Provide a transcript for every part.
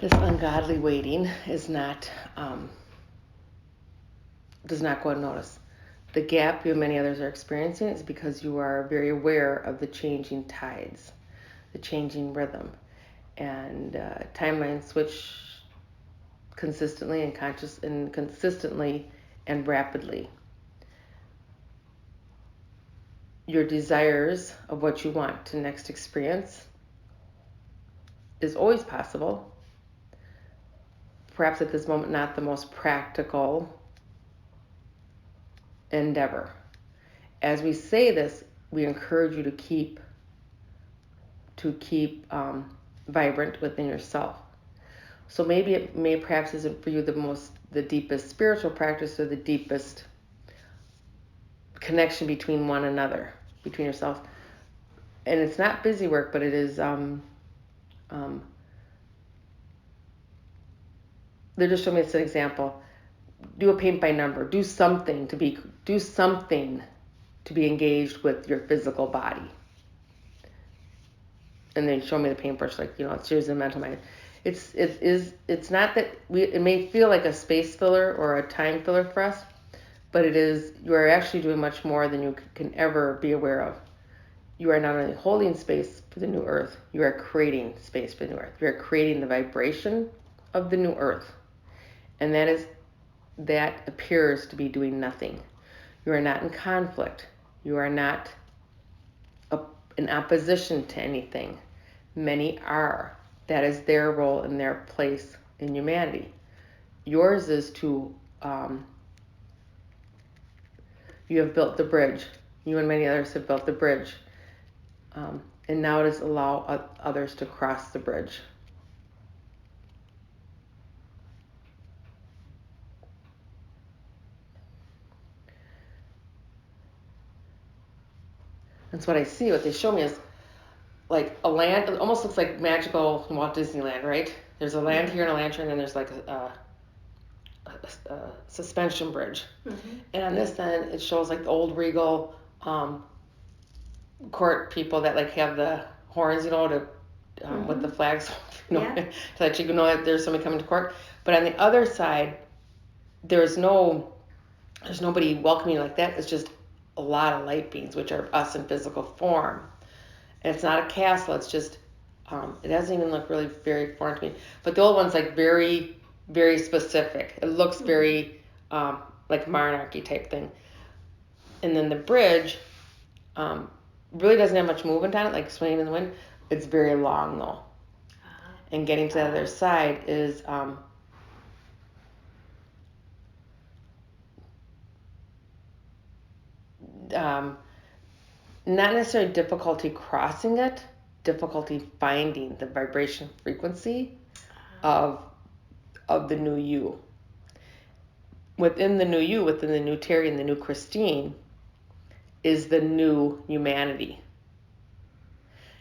This ungodly waiting is not does not go unnoticed. The gap you and many others are experiencing is because you are very aware of the changing tides, the changing rhythm, and timelines switch consistently and rapidly. Your desires of what you want to next experience is always possible. Perhaps at this moment not the most practical endeavor. As we say this, we encourage you to keep vibrant within yourself. So maybe it perhaps isn't for you the deepest spiritual practice or the deepest connection between one another, between yourself. And it's not busy work, but it is they're just showing me it's an example. Do a paint by number. Do something to be engaged with your physical body. And then show me the paintbrush, it's yours in mental mind. It's not that it may feel like a space filler or a time filler for us, but you are actually doing much more than you can ever be aware of. You are not only holding space for the new earth, you are creating space for the new earth. You are creating the vibration of the new earth. And that appears to be doing nothing. You are not in conflict. You are not in opposition to anything. Many are. That is their role and their place in humanity. Yours is to, you have built the bridge. You and many others have built the bridge. And now it is allow others to cross the bridge. That's what I see. What they show me is like a land. It almost looks like magical Walt Disneyland, right? There's a land here and a lantern, and there's like a suspension bridge. Mm-hmm. And on this end, it shows like the old regal court people that like have the horns, with the flags, to let you know that there's somebody coming to court. But on the other side, there's nobody welcoming you like that. It's just a lot of light beings, which are us in physical form. And it's not a castle. It's just, it doesn't even look really very foreign to me. But the old one's like very, very specific. It looks very like monarchy type thing. And then the bridge really doesn't have much movement on it, like swaying in the wind. It's very long though. And getting to the other side is not necessarily difficulty crossing it, difficulty finding the vibration frequency of the new you. Within the new you, within the new Terry and the new Kristine, is the new humanity.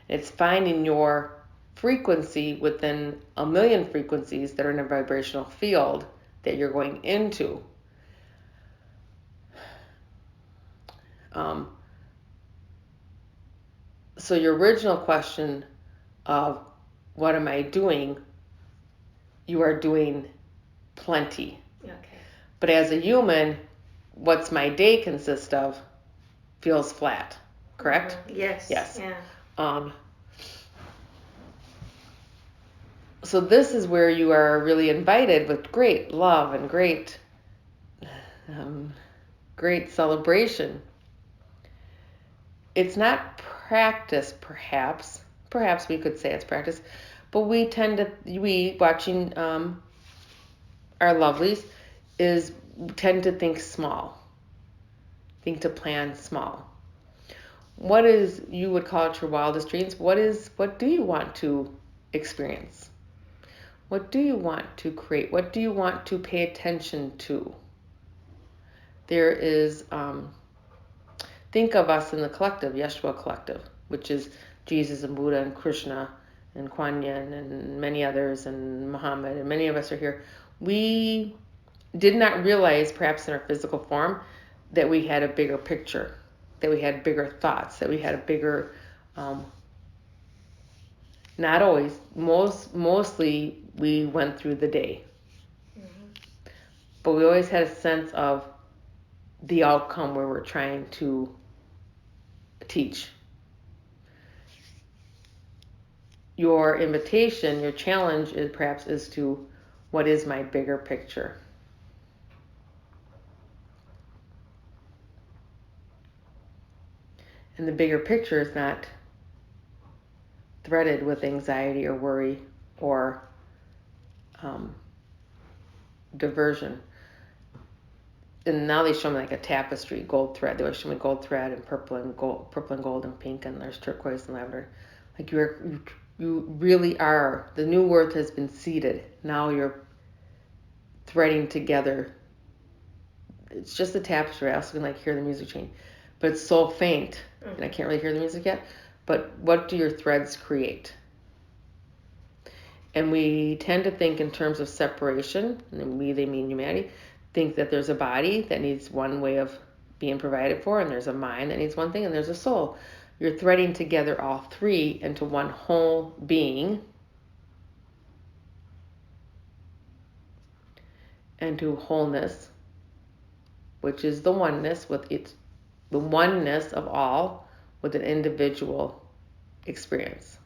It's finding your frequency within a million frequencies that are in a vibrational field that you're going into. So your original question of what am I doing, you are doing plenty. Okay. But as a human, what's my day consist of feels flat, correct? Yes. Yes. Yeah. So this is where you are really invited with great love and great celebration. It's not practice, perhaps we could say it's practice, but we watching our lovelies tend to think small, to plan small. What is, you would call it your wildest dreams? What do you want to experience? What do you want to create? What do you want to pay attention to? There is, think of us in the collective, Yeshua Collective, which is Jesus and Buddha and Krishna and Kuan Yin and many others and Muhammad, and many of us are here. We did not realize, perhaps in our physical form, that we had a bigger picture, that we had bigger thoughts, that we had a bigger, Not always. Mostly we went through the day. But we always had a sense of the outcome where we're trying to teach. Your invitation, your challenge is to, what is my bigger picture? And the bigger picture is not threaded with anxiety or worry or diversion. And now they show me like a tapestry, gold thread. They always show me gold thread and purple and gold and pink, and there's turquoise and lavender. Like you really are. The new worth has been seeded. Now you're threading together. It's just a tapestry. I also can like hear the music change, but it's so faint, and I can't really hear the music yet. But what do your threads create? And we tend to think in terms of separation, and they mean humanity. Think that there's a body that needs one way of being provided for, and there's a mind that needs one thing, and there's a soul. You're threading together all three into one whole being, and to wholeness, which is the oneness the oneness of all with an individual experience.